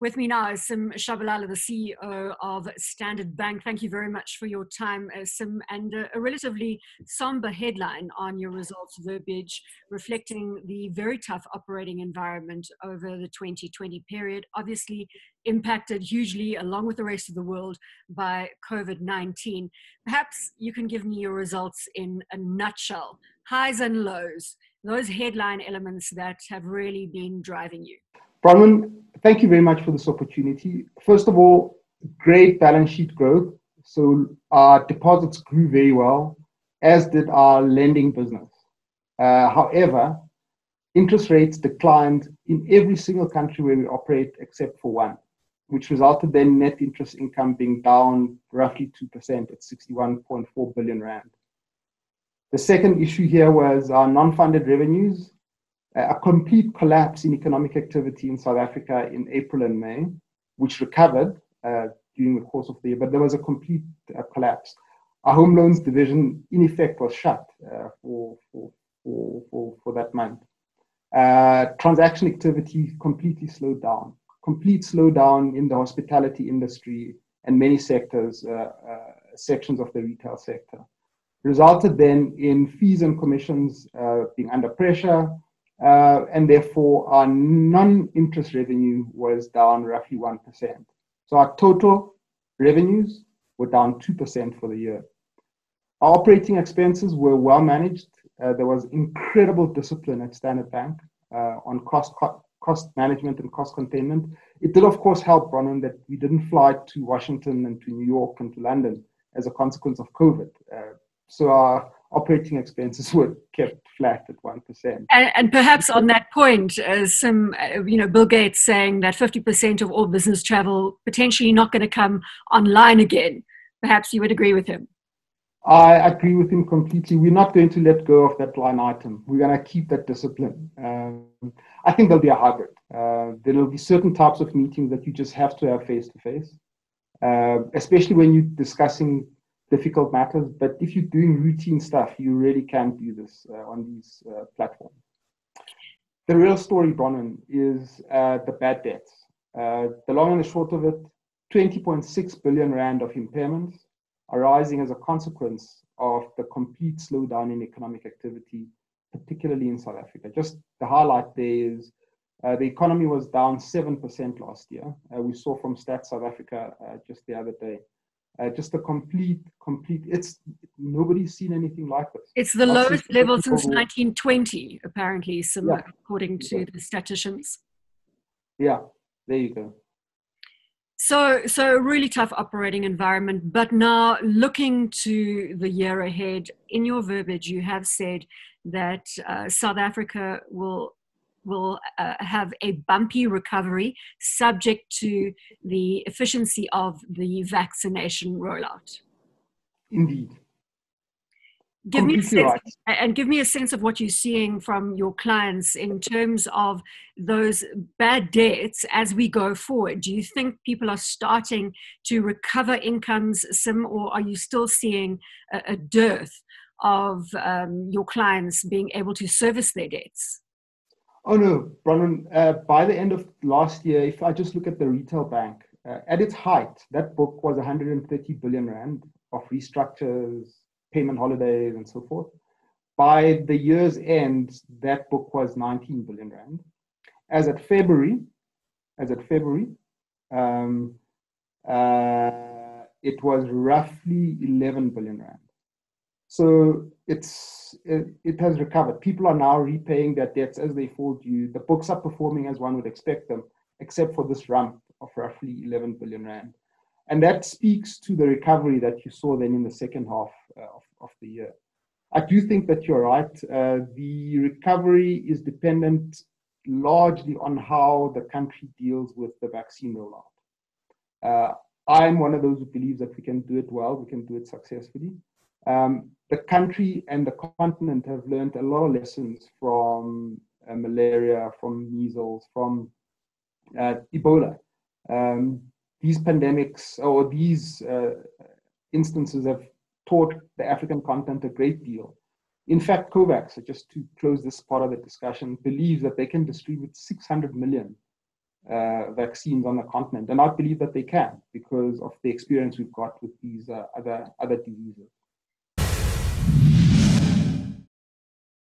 With me now is Tshabalala, the CEO of Standard Bank. Thank you very much for your time, Sim. And a relatively somber headline on your results verbiage, reflecting the very tough operating environment over the 2020 period, obviously impacted hugely, along with the rest of the world, by COVID-19. Perhaps you can give me your results in a nutshell, highs and lows, those headline elements that have really been driving you. Bronwyn, thank you very much for this opportunity. First of all, great balance sheet growth. So our deposits grew very well, as did our lending business. However, interest rates declined in every single country where we operate except for one, which resulted in net interest income being down roughly 2% at 61.4 billion rand. The second issue here was our non-funded revenues. A complete collapse in economic activity in South Africa in April and May, which recovered during the course of the year, but there was a complete collapse. Our home loans division, in effect, was shut for that month. Transaction activity completely slowed down. Complete slowdown in the hospitality industry and many sectors, sections of the retail sector. Resulted then in fees and commissions being under pressure, and therefore our non-interest revenue was down roughly 1%. So our total revenues were down 2% for the year. Our operating expenses were well managed. There was incredible discipline at Standard Bank on cost management and cost containment. It did, of course, help, Bronwyn, that we didn't fly to Washington and to New York and to London as a consequence of COVID. So our operating expenses were kept flat at 1%. And perhaps on that point, Bill Gates saying that 50% of all business travel potentially not going to come online again. Perhaps you would agree with him. I agree with him completely. We're not going to let go of that line item. We're going to keep that discipline. I think there'll be a hybrid. There will be certain types of meetings that you just have to have face-to-face, especially when you're discussing difficult matters. But if you're doing routine stuff, you really can't do this on these platforms. The real story, Bronwyn, is the bad debts. The long and the short of it, 20.6 billion rand of impairments arising as a consequence of the complete slowdown in economic activity, particularly in South Africa. Just the highlight there is the economy was down 7% last year. We saw from Stats South Africa just the other day. Just a complete, nobody's seen anything like this. It's the lowest level since 1920, apparently, according to the statisticians. Yeah, there you go. So a really tough operating environment, but now looking to the year ahead, in your verbiage, you have said that South Africa will have a bumpy recovery subject to the efficiency of the vaccination rollout. Indeed. Give me a sense of what you're seeing from your clients in terms of those bad debts as we go forward. Do you think people are starting to recover incomes, Sim, or are you still seeing a dearth of your clients being able to service their debts? Oh no, Bronwyn, by the end of last year, if I just look at the retail bank, at its height, that book was 130 billion rand of restructures, payment holidays, and so forth. By the year's end, that book was 19 billion rand. As at February, it was roughly 11 billion rand. So it has recovered. People are now repaying their debts as they fall due. The books are performing as one would expect them, except for this rump of roughly 11 billion rand. And that speaks to the recovery that you saw then in the second half of the year. I do think that you're right. The recovery is dependent largely on how the country deals with the vaccine rollout. I'm one of those who believes that we can do it well, we can do it successfully. The country and the continent have learned a lot of lessons from malaria, from measles, from Ebola. These pandemics or these instances have taught the African continent a great deal. In fact, COVAX, just to close this part of the discussion, believes that they can distribute 600 million vaccines on the continent, and I believe that they can because of the experience we've got with these other diseases.